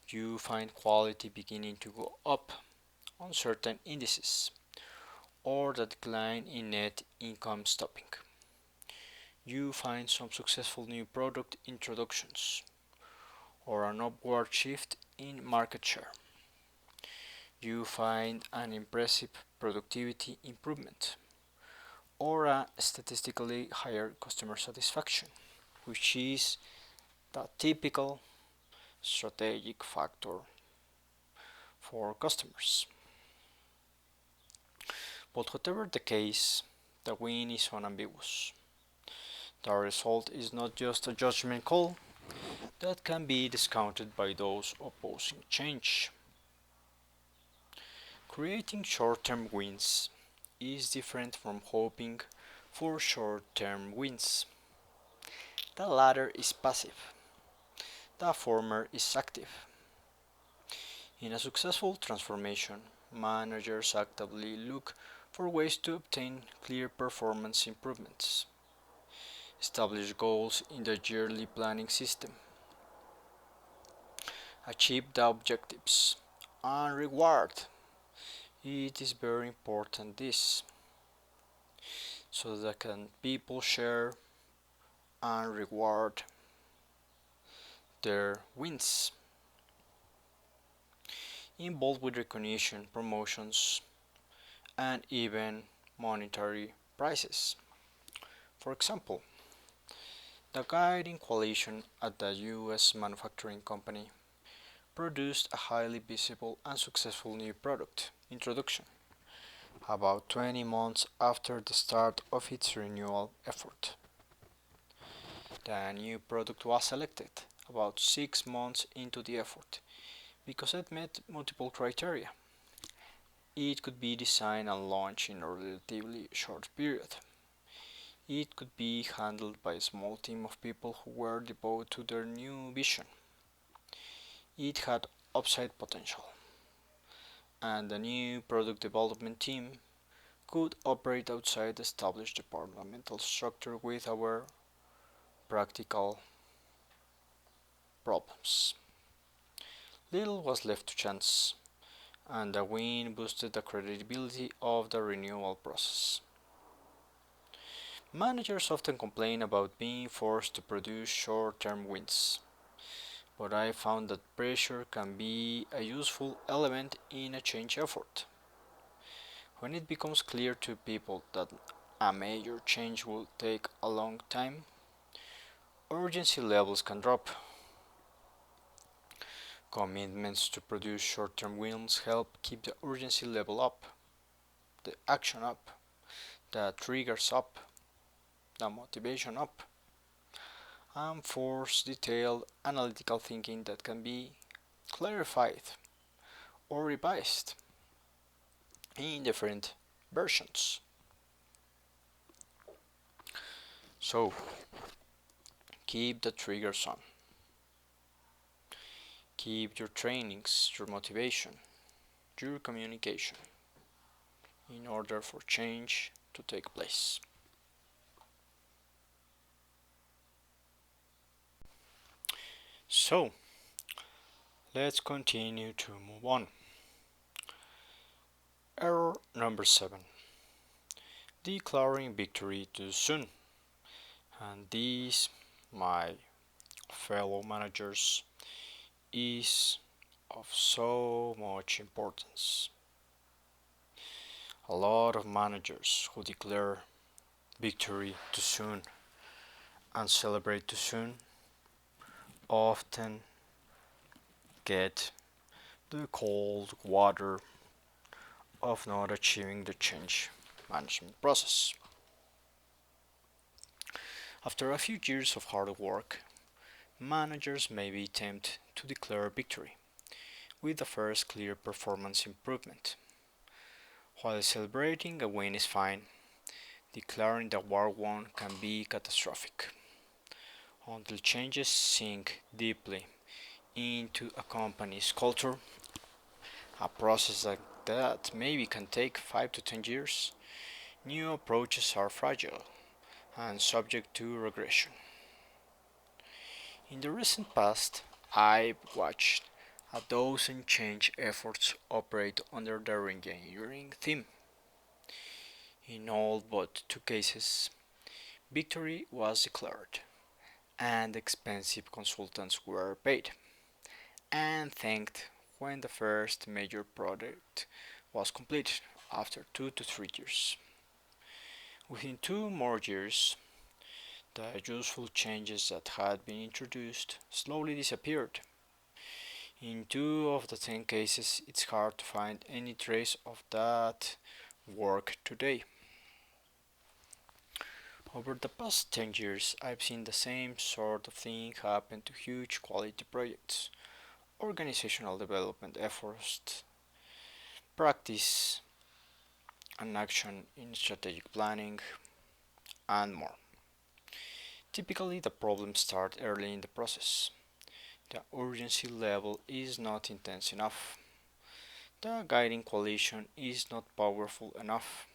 you find quality beginning to go up on certain indices, or the decline in net income stopping. You find some successful new product introductions, or an upward shift in market share. You find an impressive productivity improvement, or a statistically higher customer satisfaction, which is the typical strategic factor for customers. But whatever the case, the win is unambiguous. The result is not just a judgment call that can be discounted by those opposing change. Creating short-term wins is different from hoping for short-term wins. The latter is passive, the former is active. In a successful transformation, managers actively look for ways to obtain clear performance improvements, establish goals in the yearly planning system, achieve the objectives, and reward. It is very important this, so that people share and reward their wins, involved with recognition, promotions, and even monetary prizes. For example, the guiding coalition at the US manufacturing company produced a highly visible and successful new product introduction about 20 months after the start of its renewal effort. The new product was selected about 6 months into the effort because it met multiple criteria. It could be designed and launched in a relatively short period. It could be handled by a small team of people who were devoted to their new vision. It had upside potential, and the new product development team could operate outside the established departmental structure with our practical problems. Little was left to chance, and the win boosted the credibility of the renewal process. Managers often complain about being forced to produce short-term wins, but I found that pressure can be a useful element in a change effort. When it becomes clear to people that a major change will take a long time, urgency levels can drop. Commitments to produce short-term wins help keep the urgency level up, the action up, the triggers up, the motivation up, and force detailed analytical thinking that can be clarified or revised in different versions. So, keep the triggers on. Keep your trainings, your motivation, your communication in order for change to take place. So, let's continue to move on. Error number 7. Declaring victory too soon. And this, my fellow managers, is of so much importance. A lot of managers who declare victory too soon and celebrate too soon often get the cold water of not achieving the change management process. After a few years of hard work, managers may be tempted to declare victory with the first clear performance improvement. While celebrating a win is fine, declaring the war won can be catastrophic. Until changes sink deeply into a company's culture, a process that maybe can take 5 to 10 years, new approaches are fragile and subject to regression. In the recent past, I've watched a dozen change efforts operate under the reengineering theme. In all but two cases, victory was declared, and expensive consultants were paid and thanked when the first major project was completed after 2 to 3 years. Within 2 more years, the useful changes that had been introduced slowly disappeared. In 2 of the 10 cases, it's hard to find any trace of that work today. Over the past 10 years, I've seen the same sort of thing happen to huge quality projects, organizational development efforts, practice and action in strategic planning, and more. Typically, the problems start early in the process. The urgency level is not intense enough. The guiding coalition is not powerful enough,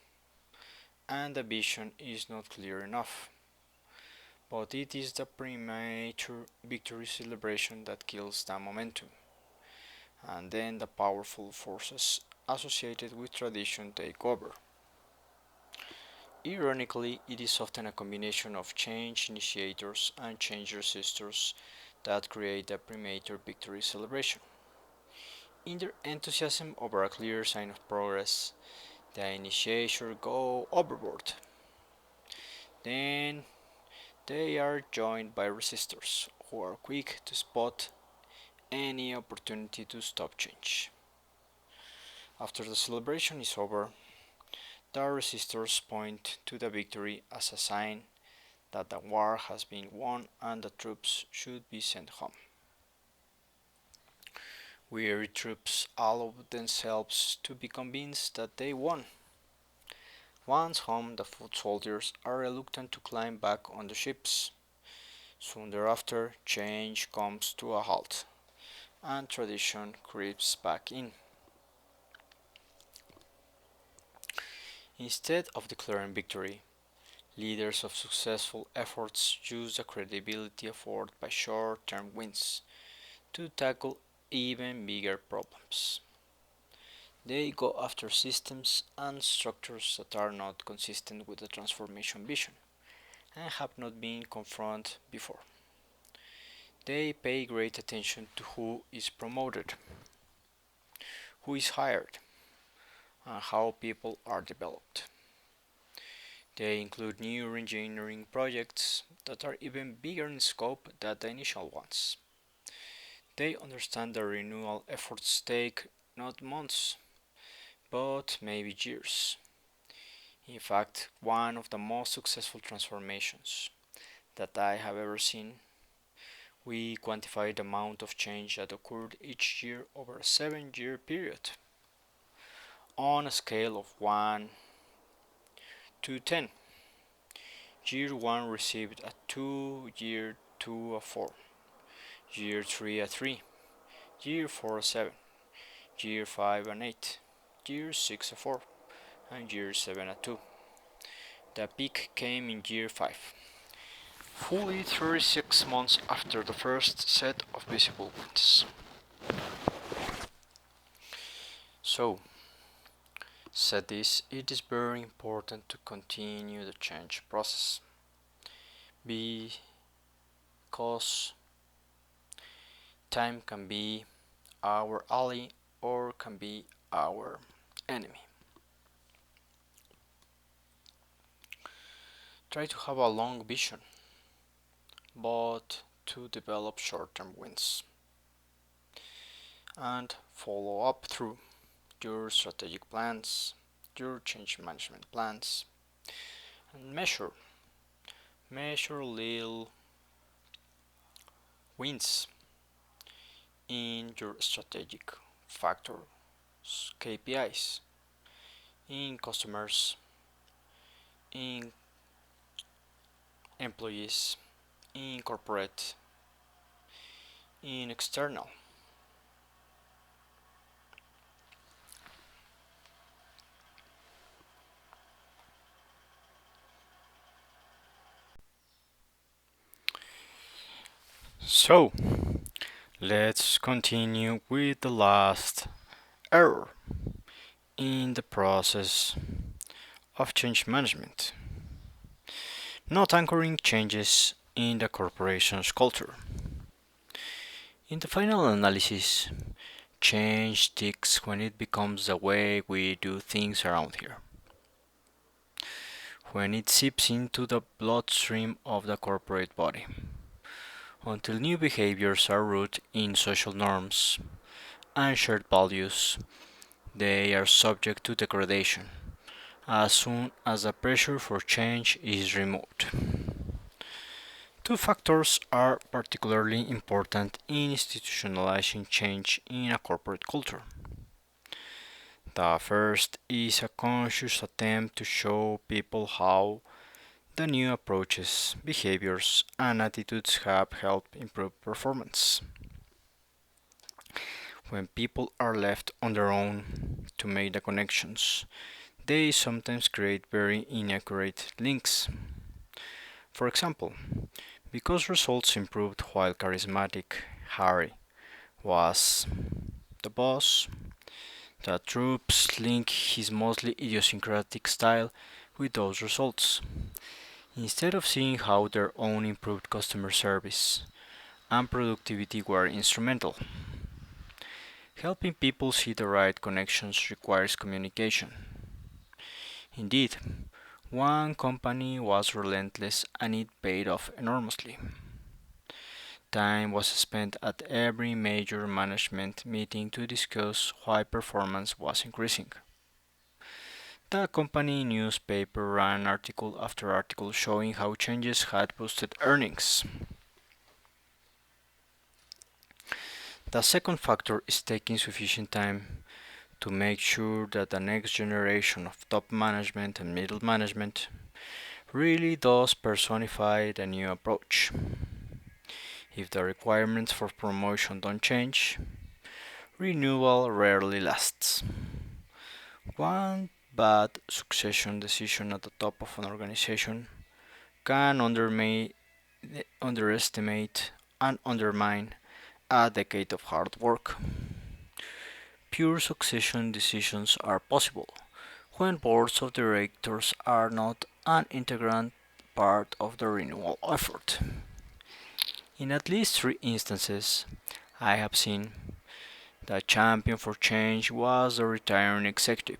and the vision is not clear enough. But it is the premature victory celebration that kills the momentum, and then the powerful forces associated with tradition take over. Ironically, it is often a combination of change initiators and change resistors that create the premature victory celebration. In their enthusiasm over a clear sign of progress, the initiators go overboard. Then they are joined by resistors who are quick to spot any opportunity to stop change. After the celebration is over, the resistors point to the victory as a sign that the war has been won and the troops should be sent home. Weary troops allow themselves to be convinced that they won. Once home, the foot soldiers are reluctant to climb back on the ships. Soon thereafter, change comes to a halt, and tradition creeps back in. Instead of declaring victory, leaders of successful efforts use the credibility afforded by short-term wins to tackle even bigger problems. They go after systems and structures that are not consistent with the transformation vision and have not been confronted before. They pay great attention to who is promoted, who is hired, and how people are developed. They include new engineering projects that are even bigger in scope than the initial ones. They understand that renewal efforts take not months, but maybe years. In fact, one of the most successful transformations that I have ever seen, we quantified the amount of change that occurred each year over a 7 year period on a scale of 1 to 10. Year 1 received a 2, year 2 a 4, year 3 a 3, year 4 a 7, year 5 an 8, year 6 a 4, and year 7 a 2. The peak came in year 5, fully 36 months after the first set of visible wins. So, said this, it is very important to continue the change process because time can be our ally or can be our enemy. Try to have a long vision, but to develop short-term wins and follow up through your strategic plans, your change management plans, and measure little wins in your strategic factors, KPIs, in customers, in employees, in corporate, in external. So, let's continue with the last error in the process of change management. Not anchoring changes in the corporation's culture. In the final analysis, change sticks when it becomes the way we do things around here. When it seeps into the bloodstream of the corporate body. Until new behaviors are rooted in social norms and shared values, they are subject to degradation as soon as the pressure for change is removed. Two factors are particularly important in institutionalizing change in a corporate culture. The first is a conscious attempt to show people how the new approaches, behaviors, and attitudes have helped improve performance. When people are left on their own to make the connections, they sometimes create very inaccurate links. For example, because results improved while charismatic Harry was the boss, the troops link his mostly idiosyncratic style with those results, instead of seeing how their own improved customer service and productivity were instrumental. Helping people see the right connections requires communication. Indeed, one company was relentless and it paid off enormously. Time was spent at every major management meeting to discuss why performance was increasing. The company newspaper ran article after article showing how changes had boosted earnings. The second factor is taking sufficient time to make sure that the next generation of top management and middle management really does personify the new approach. If the requirements for promotion don't change, renewal rarely lasts. One bad succession decision at the top of an organization can underestimate and undermine a decade of hard work. Pure succession decisions are possible when boards of directors are not an integral part of the renewal effort. In at least three instances, I have seen the champion for change was the retiring executive,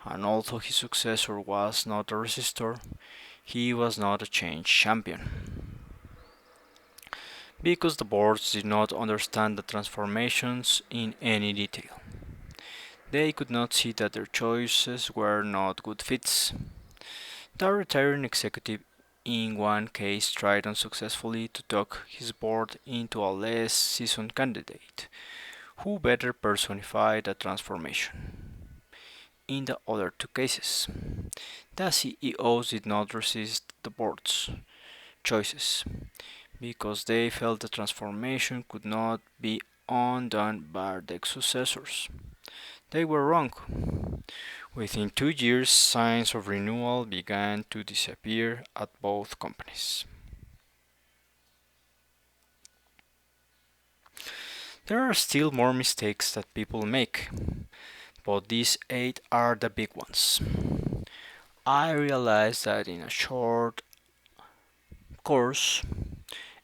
and although his successor was not a resistor, he was not a change champion. Because the boards did not understand the transformations in any detail. They could not see that their choices were not good fits. The retiring executive in one case tried unsuccessfully to talk his board into a less seasoned candidate who better personified the transformation. In the other two cases, the CEOs did not resist the board's choices because they felt the transformation could not be undone by their successors. They were wrong. Within 2 years, signs of renewal began to disappear at both companies. There are still more mistakes that people make, but these 8 are the big ones. I realized that in a short course,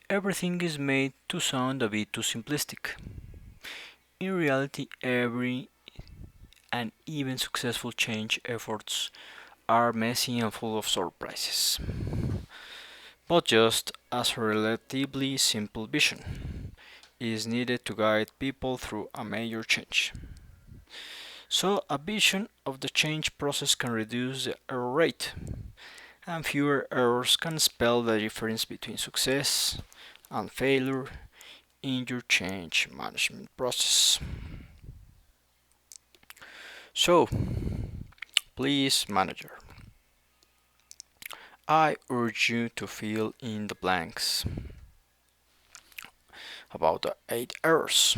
everything is made to sound a bit too simplistic. In reality, every and even successful change efforts are messy and full of surprises. but just as a relatively simple vision is needed to guide people through a major change. So, a vision of the change process can reduce the error rate, and fewer errors can spell the difference between success and failure in your change management process. So, please, manager, I urge you to fill in the blanks about the 8 errors.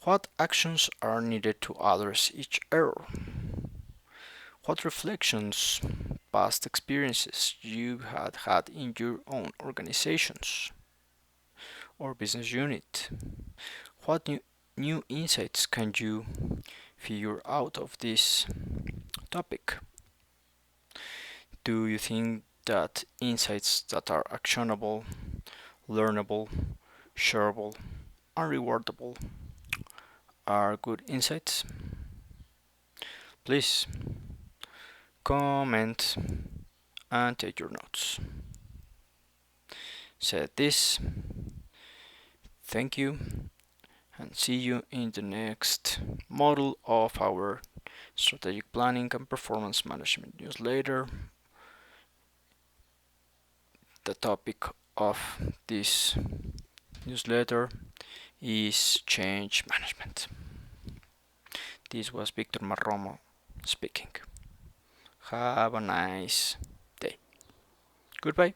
What actions are needed to address each error? What reflections, past experiences you had in your own organizations or business unit? What new insights can you figure out of this topic? Do you think that insights that are actionable, learnable, shareable, and rewardable are good insights? Please comment and take your notes. Said this, thank you, and see you in the next module of our strategic planning and performance management newsletter. The topic of this newsletter is change management. This was Victor Marromo speaking. Have a nice day. Goodbye.